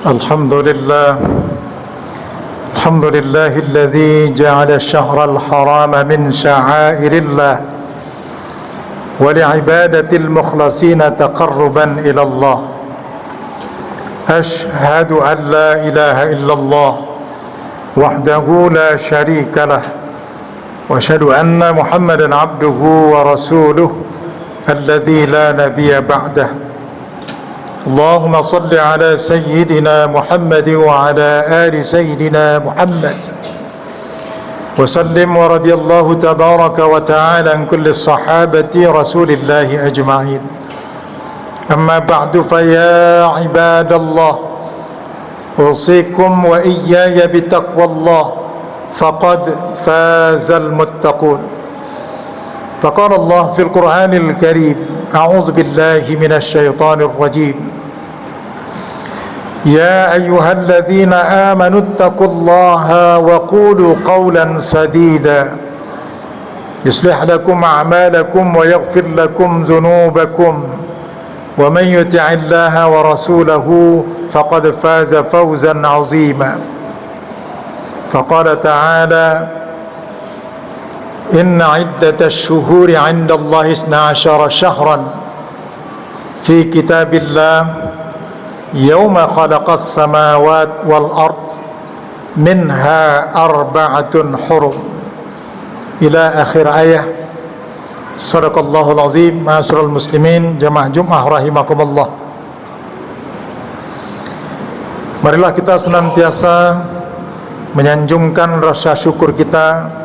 الحمد لله الحمد لله الذي جعل الشهر الحرام من شعائر الله ولعبادة المخلصين تقربا إلى الله. أشهد أن لا إله إلا الله وحده لا شريك له وأشهد أن محمدا عبده ورسوله الذي لا نبي بعده. اللهم صل على سيدنا محمد وعلى آل سيدنا محمد وسلم ورضي الله تبارك وتعالى عن كل الصحابة رسول الله أجمعين. أما بعد فيا عباد الله أوصيكم وإياي بتقوى الله فقد فاز المتقون. فقال الله في القرآن الكريم: أعوذ بالله من الشيطان الرجيم. يا أيها الذين آمنوا اتقوا الله وقولوا قولا سديدا يصلح لكم أعمالكم ويغفر لكم ذنوبكم ومن يطع الله ورسوله فقد فاز فوزا عظيما. فقال تعالى: إن عدة الشهور عند الله 12 شهرا في كتاب الله يوم خلق السماوات والأرض منها 4 حرم إلى آخر آية. Sadaqallahul azim. Ma'asyiral muslimin, jamaah Jumat rahimakumullah. Marilah kita senantiasa menyanjungkan rasa syukur kita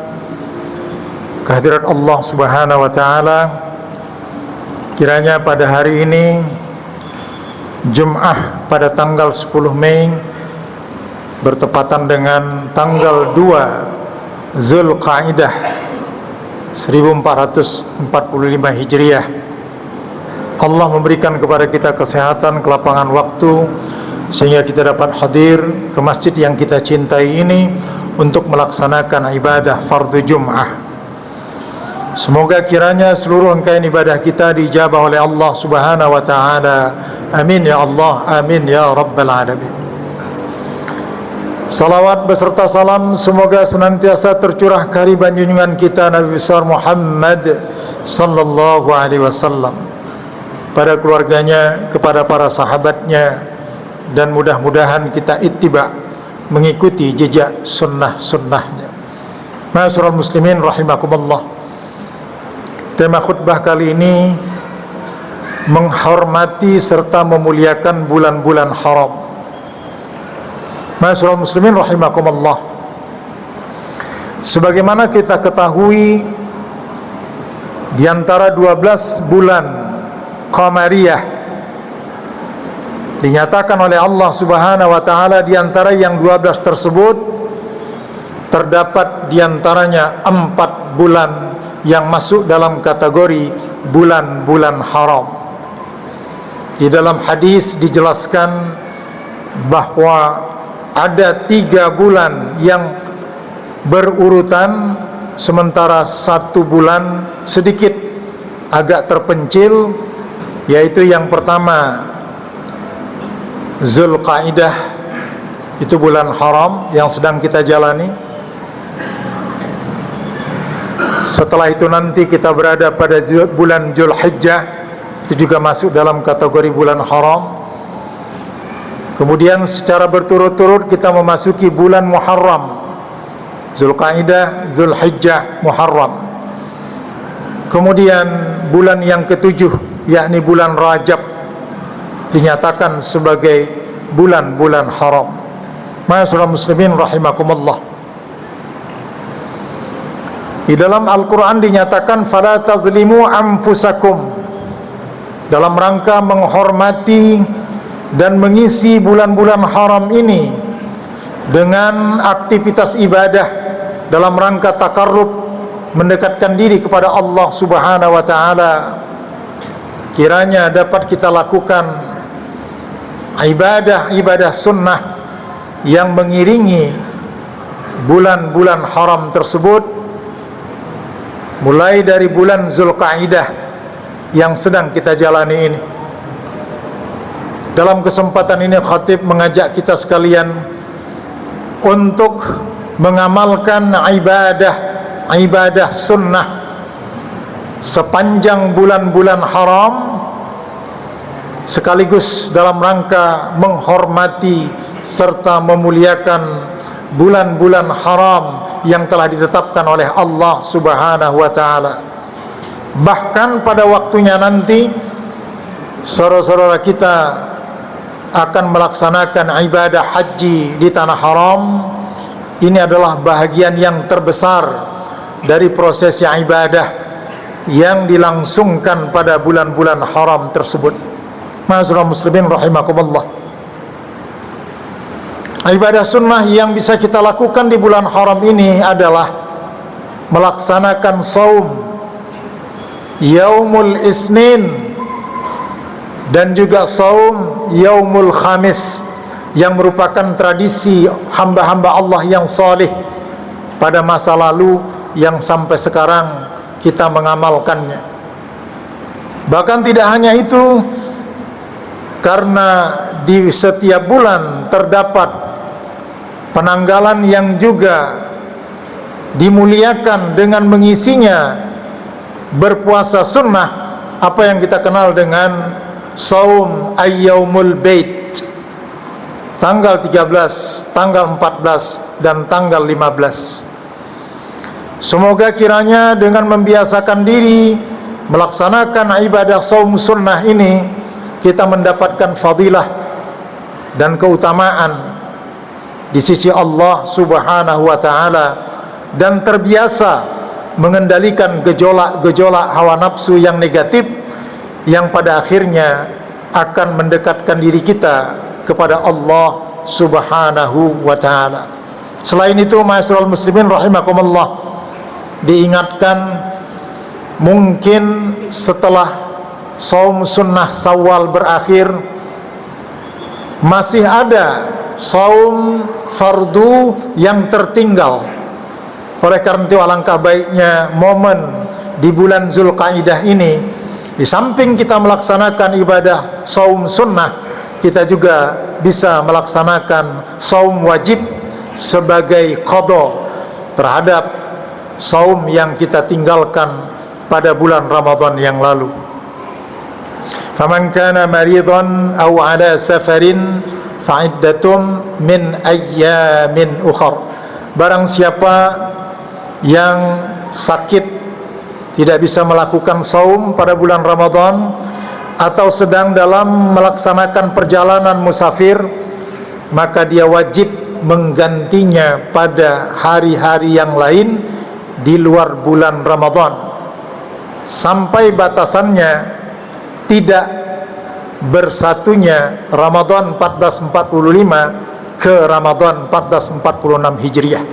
kehadirat Allah Subhanahu wa taala. Kiranya pada hari ini Jum'ah pada tanggal 10 Mei bertepatan dengan tanggal 2 Zulqa'dah 1445 Hijriah, Allah memberikan kepada kita kesehatan, kelapangan waktu sehingga kita dapat hadir ke masjid yang kita cintai ini untuk melaksanakan ibadah fardu Jum'ah. Semoga kiranya seluruh rangkaian ibadah kita dijabah oleh Allah Subhanahu wa taala. Amin ya Allah, amin ya rabbal alamin. Salawat beserta salam semoga senantiasa tercurah ke junjungan kita Nabi besar Muhammad sallallahu alaihi wasallam, pada keluarganya, kepada para sahabatnya, dan mudah-mudahan kita ittiba, mengikuti jejak sunnah-sunnahnya. Ma'asyiral muslimin rahimakumullah. Tema khutbah kali ini menghormati serta memuliakan bulan-bulan haram. Ma'asyiral muslimin rahimakumullah. Sebagaimana kita ketahui, di antara 12 bulan qamariyah dinyatakan oleh Allah Subhanahu wa taala, di antara yang 12 tersebut terdapat di antaranya 4 bulan yang masuk dalam kategori bulan-bulan haram. Di dalam hadis dijelaskan bahwa ada 3 bulan yang berurutan, sementara 1 bulan sedikit agak terpencil, yaitu yang pertama Zulqa'dah, itu bulan haram yang sedang kita jalani. Setelah itu nanti kita berada pada bulan Zulhijjah, itu juga masuk dalam kategori bulan haram. Kemudian secara berturut-turut kita memasuki bulan Muharram, Zulqa'dah, Zulhijjah, Muharram. Kemudian bulan yang ke-7, yakni bulan Rajab, dinyatakan sebagai bulan-bulan haram. Ma'asyiral muslimin rahimakumullah. Di dalam Al-Quran dinyatakan fala tazlimu anfusakum, dalam rangka menghormati dan mengisi bulan-bulan haram ini dengan aktivitas ibadah dalam rangka takarrub, mendekatkan diri kepada Allah Subhanahu wa taala. Kiranya dapat kita lakukan ibadah-ibadah sunnah yang mengiringi bulan-bulan haram tersebut, mulai dari bulan Zulqa'dah yang sedang kita jalani ini. Dalam kesempatan ini khatib mengajak kita sekalian untuk mengamalkan ibadah sunnah sepanjang bulan-bulan haram, sekaligus dalam rangka menghormati serta memuliakan bulan-bulan haram yang telah ditetapkan oleh Allah Subhanahu wa taala. Bahkan pada waktunya nanti saudara-saudara kita akan melaksanakan ibadah haji di tanah haram. Ini adalah bahagian yang terbesar dari prosesi ibadah yang dilangsungkan pada bulan-bulan haram tersebut. Ma'asyiral muslimin rahimakumullah. Ibadah sunnah yang bisa kita lakukan di bulan haram ini adalah melaksanakan saum Yaumul Isnin dan juga saum Yaumul Khamis, yang merupakan tradisi hamba-hamba Allah yang saleh pada masa lalu yang sampai sekarang kita mengamalkannya. Bahkan tidak hanya itu, karena di setiap bulan terdapat penanggalan yang juga dimuliakan dengan mengisinya berpuasa sunnah, apa yang kita kenal dengan saum Ayyamul Bait, tanggal 13, tanggal 14, dan tanggal 15. Semoga kiranya dengan membiasakan diri melaksanakan ibadah saum sunnah ini, kita mendapatkan fadilah dan keutamaan di sisi Allah Subhanahu wa taala, dan terbiasa mengendalikan gejolak-gejolak hawa nafsu yang negatif yang pada akhirnya akan mendekatkan diri kita kepada Allah Subhanahu wa taala. Selain itu, ma'asyiral muslimin rahimakumullah, diingatkan mungkin setelah saum sunnah Syawal berakhir masih ada saum fardu yang tertinggal. Oleh karena itu, alangkah baiknya momen di bulan Zulqaidah ini, di samping kita melaksanakan ibadah saum sunnah, kita juga bisa melaksanakan saum wajib sebagai qada terhadap saum yang kita tinggalkan pada bulan Ramadan yang lalu. Faman kana maridan aw ala safarin fa'iddatum min ayyamin ukhar. Barang siapa yang sakit, tidak bisa melakukan saum pada bulan Ramadan, atau sedang dalam melaksanakan perjalanan musafir, maka dia wajib menggantinya pada hari-hari yang lain di luar bulan Ramadan, sampai batasannya tidak bersatunya Ramadan 1445 ke Ramadan 1446 Hijriah.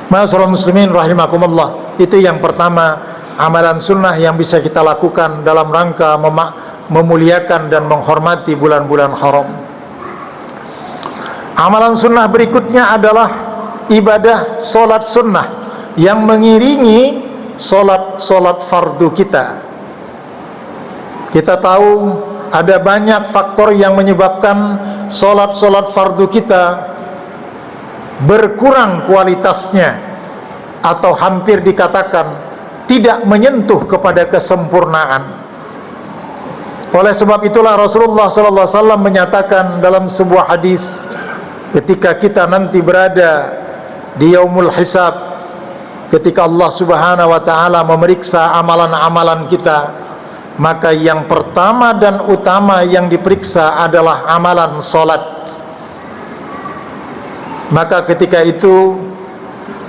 Ma'asyiral muslimin rahimakumullah, itu yang pertama, amalan sunnah yang bisa kita lakukan dalam rangka memuliakan dan menghormati bulan-bulan haram. Amalan sunnah berikutnya adalah ibadah solat sunnah yang mengiringi solat fardu kita. Kita tahu ada banyak faktor yang menyebabkan solat fardu kita berkurang kualitasnya, atau hampir dikatakan tidak menyentuh kepada kesempurnaan. Oleh sebab itulah Rasulullah SAW menyatakan dalam sebuah hadis, ketika kita nanti berada di yaumul hisab, ketika Allah Subhanahu wa taala memeriksa amalan-amalan kita, maka yang pertama dan utama yang diperiksa adalah amalan solat. Maka ketika itu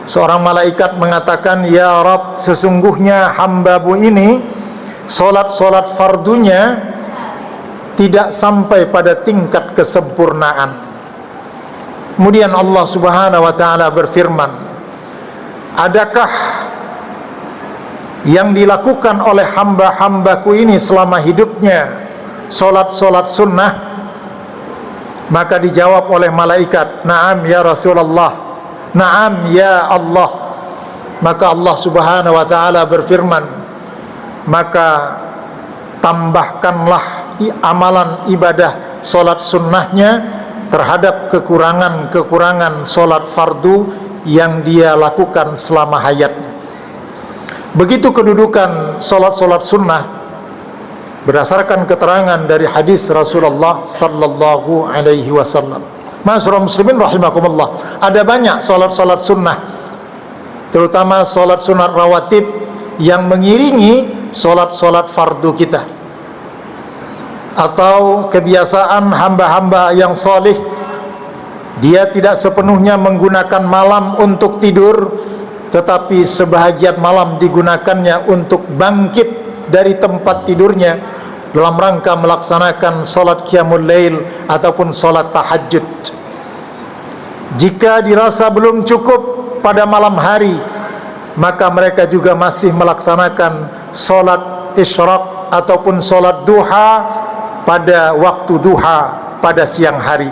seorang malaikat mengatakan, "Ya Rabb, sesungguhnya hamba-Mu ini solat fardunya tidak sampai pada tingkat kesempurnaan." Kemudian Allah Subhanahu wa taala berfirman, "Adakah yang dilakukan oleh hamba-hambaku ini selama hidupnya solat sunnah?" Maka dijawab oleh malaikat, "Na'am ya Rasulullah, na'am ya Allah." Maka Allah Subhanahu wa taala berfirman, "Maka tambahkanlah amalan ibadah solat sunnahnya terhadap kekurangan-kekurangan solat fardu yang dia lakukan selama hayatnya. Begitu kedudukan solat-solat sunnah berdasarkan keterangan dari hadis Rasulullah sallallahu alaihi wasallam. Ma'asyiral muslimin rahimakumullah, ada banyak solat-solat sunnah, terutama solat sunat rawatib yang mengiringi solat-solat fardu kita, atau kebiasaan hamba-hamba yang soleh, dia tidak sepenuhnya menggunakan malam untuk tidur, tetapi sebahagian malam digunakannya untuk bangkit dari tempat tidurnya dalam rangka melaksanakan solat qiyamul lail ataupun solat tahajud. Jika dirasa belum cukup pada malam hari, maka mereka juga masih melaksanakan solat isyraq ataupun solat duha pada waktu duha pada siang hari.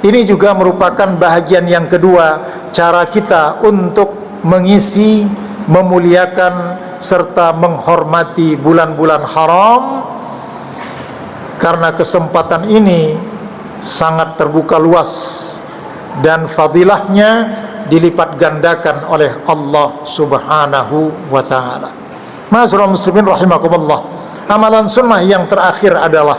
Ini juga merupakan bahagian yang kedua cara kita untuk mengisi, memuliakan serta menghormati bulan-bulan haram, karena kesempatan ini sangat terbuka luas dan fadilahnya dilipat gandakan oleh Allah Subhanahu wa ta'ala. Ma'asyiral muslimin rahimakumullah, amalan sunnah yang terakhir adalah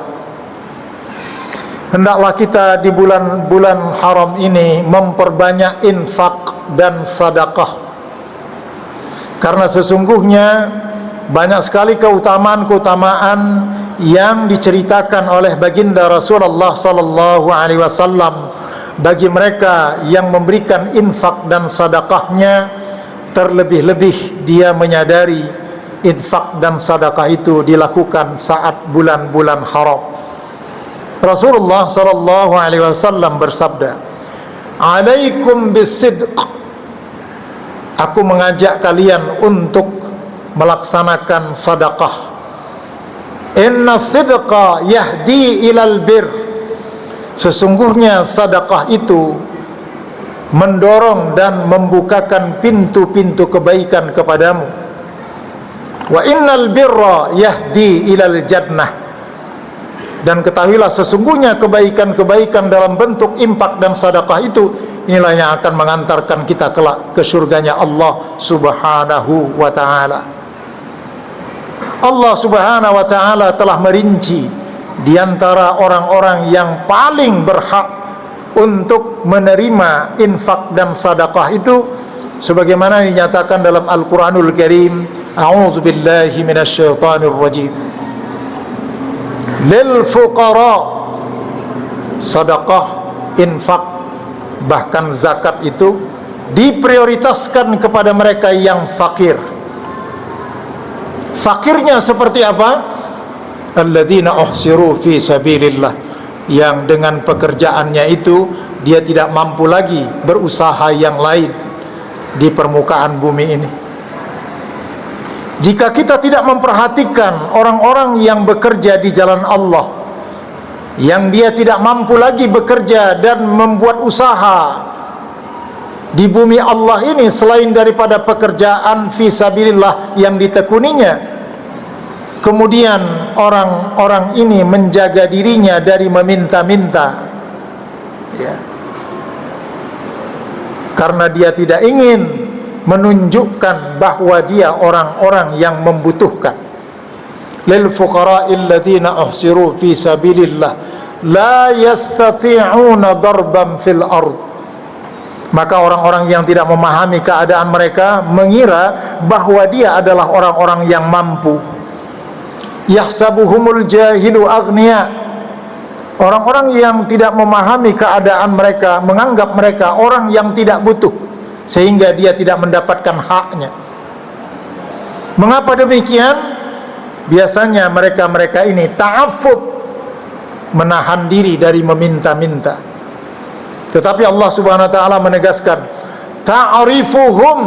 hendaklah kita di bulan-bulan haram ini memperbanyak infak dan sedekah, karena sesungguhnya banyak sekali keutamaan-keutamaan yang diceritakan oleh baginda Rasulullah sallallahu alaihi wasallam bagi mereka yang memberikan infak dan sedekahnya, terlebih-lebih dia menyadari infak dan sedekah itu dilakukan saat bulan-bulan haram. Rasulullah sallallahu alaihi wasallam bersabda, "Alaikum bisidq." Aku mengajak kalian untuk melaksanakan sedekah. Inna sidqa yahdi ilal bir. Sesungguhnya sedekah itu mendorong dan membukakan pintu-pintu kebaikan kepadamu. Wa innal birra yahdi ilal jannah. Dan ketahuilah sesungguhnya kebaikan-kebaikan dalam bentuk infak dan sedekah itu, inilah yang akan mengantarkan kita kelak ke surganya Allah Subhanahu wa ta'ala. Allah Subhanahu wa ta'ala telah merinci di antara orang-orang yang paling berhak untuk menerima infak dan sedekah itu, sebagaimana dinyatakan dalam Al-Quranul Karim, a'udzu billahi minasyaitonir rajim, lil fuqara. Sedekah, infak, bahkan zakat itu diprioritaskan kepada mereka yang fakir. Fakirnya seperti apa? Alladzina uhsiru fi sabilillah, yang dengan pekerjaannya itu dia tidak mampu lagi berusaha yang lain di permukaan bumi ini. Jika kita tidak memperhatikan orang-orang yang bekerja di jalan Allah, yang dia tidak mampu lagi bekerja dan membuat usaha di bumi Allah ini selain daripada pekerjaan fi sabilillah yang ditekuninya, kemudian orang-orang ini menjaga dirinya dari meminta-minta, ya, karena dia tidak ingin menunjukkan bahwa dia orang-orang yang membutuhkan. Lil fuqara'il ladzina uhsiru fi sabilillah la yastati'una darban fil ard. Maka orang-orang yang tidak memahami keadaan mereka mengira bahwa dia adalah orang-orang yang mampu. Yahsabuhumul jahilu aghnia. Orang-orang yang tidak memahami keadaan mereka menganggap mereka orang yang tidak butuh, sehingga dia tidak mendapatkan haknya. Mengapa demikian? Biasanya mereka-mereka ini ta'affuf, menahan diri dari meminta-minta. Tetapi Allah Subhanahu wa ta'ala menegaskan, ta'rifuhum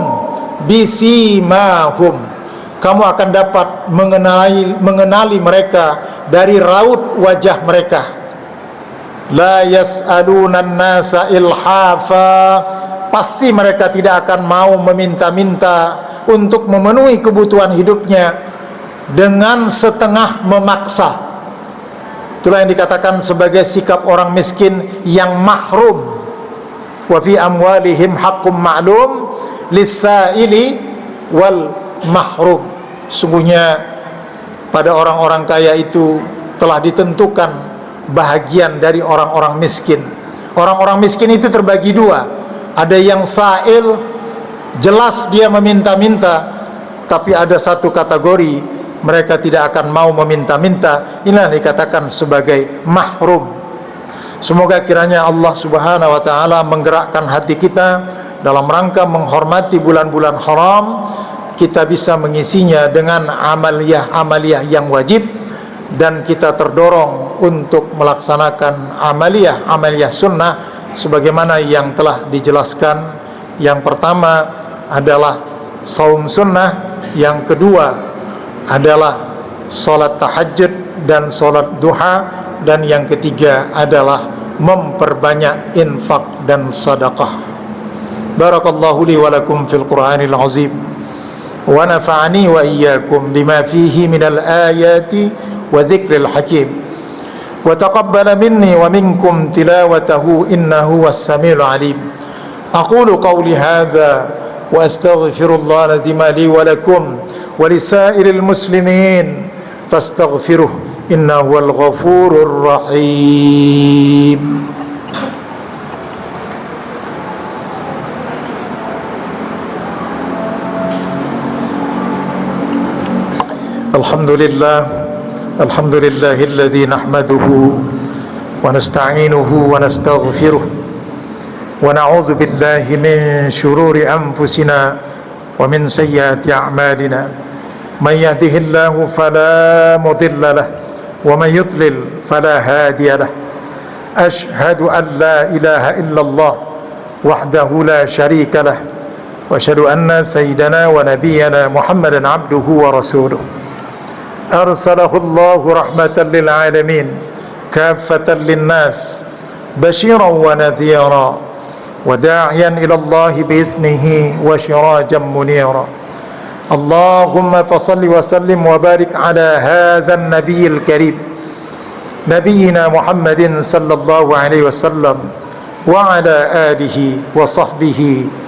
bisimahum. Kamu akan dapat mengenali mereka dari raut wajah mereka. La yas'alunan nasa ilhafa. Pasti mereka tidak akan mau meminta-minta untuk memenuhi kebutuhan hidupnya dengan setengah memaksa. Itulah yang dikatakan sebagai sikap orang miskin yang mahrum. Wa fi amwalihim haqqum ma'lum lis-sa'ili wal mahrum. Sungguhnya pada orang-orang kaya itu telah ditentukan bahagian dari orang-orang miskin. Orang-orang miskin itu terbagi dua. Ada yang sa'il, jelas dia meminta-minta, tapi ada satu kategori mereka tidak akan mau meminta-minta. Inilah dikatakan sebagai mahrum. Semoga kiranya Allah Subhanahu wa taala menggerakkan hati kita dalam rangka menghormati bulan-bulan haram, kita bisa mengisinya dengan amaliyah-amaliyah yang wajib, dan kita terdorong untuk melaksanakan amaliyah-amaliyah sunnah sebagaimana yang telah dijelaskan. Yang pertama adalah saum sunnah, yang kedua adalah salat tahajud dan salat duha, dan yang ketiga adalah memperbanyak infak dan sedekah. Barakallahu li wa lakum fil Qur'anil azim wa nafa'ani wa iyyakum bima fihi minal ayati wa dzikril hakim wa taqabbala minni wa minkum tilawatahu innahu was-sami'ul alim. Aqulu qawli hadza wa astaghfirullah al-azim li wa lakum wa lisairil muslimin fastaghfiruh innahu wal ghafurur rahim. Alhamdulillahilladzi nahmaduhu wa nasta'inuhu wa nastaghfiruh wa na'udzu billahi min shururi anfusina wa min sayyiati a'malina. Man yahdihillahu fala mudilla lahu wa man yudlil fala hadiya lahu. Ashhadu an la ilaha illallah wahdahu la sharika lahu wa ashhadu anna sayyidana wa nabiyyana Muhammadan abduhu wa rasuluh. أرسله الله رحمة للعالمين كافة للناس بشيرا ونذيرا وداعيا إلى الله بإذنه وشراجا منيرا. اللهم فصل وسلم وبارك على هذا النبي الكريم نبينا محمد صلى الله عليه وسلم وعلى آله وصحبه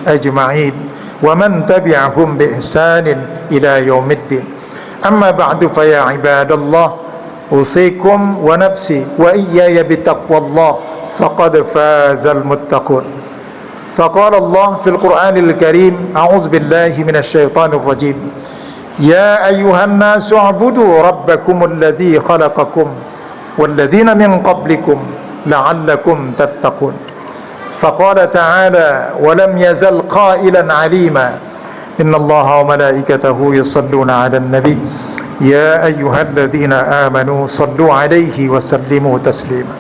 أجمعين ومن تبعهم بإحسان إلى يوم الدين. أما بعد فيا عباد الله أوصيكم ونفسي وإياي بتقوى الله فقد فاز المتقون. فقال الله في القرآن الكريم أعوذ بالله من الشيطان الرجيم يا أيها الناس اعبدوا ربكم الذي خلقكم والذين من قبلكم لعلكم تتقون. فقال تعالى ولم يزل قائلا عليما إن الله وملائكته يصلون على النبي يا أيها الذين آمنوا صلوا عليه وسلموا تسليما.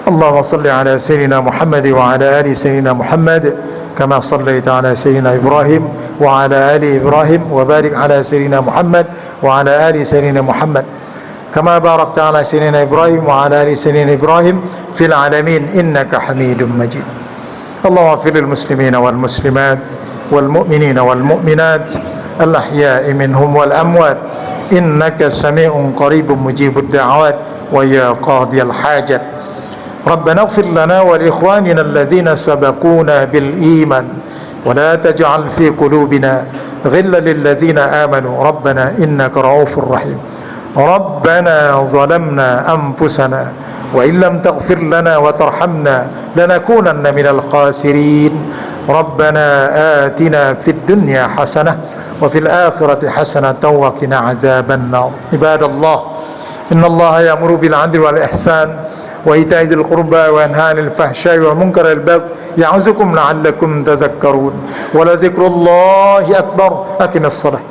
اللهم صل على سيدنا محمد وعلى آل سيدنا محمد كما صليت على سيدنا إبراهيم وعلى آل إبراهيم وبارك على سيدنا محمد وعلى آل سيدنا محمد كما باركت على سيدنا إبراهيم وعلى آل سيدنا إبراهيم في العالمين إنك حميد مجيد. اللهم اغفر للمسلمين والمسلمات والمؤمنين والمؤمنات الأحياء منهم والأموات إنك سميع قريب مجيب الدعوات ويا قاضي الحاجات. ربنا اغفر لنا ولإخواننا الذين سبقونا بالإيمان ولا تجعل في قلوبنا غلا للذين آمنوا ربنا إنك رؤوف رحيم. ربنا ظلمنا أنفسنا وإن لم تغفر لنا وترحمنا لنكونن من الخاسرين. ربنا آتنا في الدنيا حسنة وفي الآخرة حسنة وقنا عذاب النار. عباد الله إن الله يأمر بالعدل والإحسان وإيتاء ذي القربى وينهى عن الفحشاء والمنكر والبغي يعظكم لعلكم تذكرون ولذكر الله أكبر. أقم الصلاة.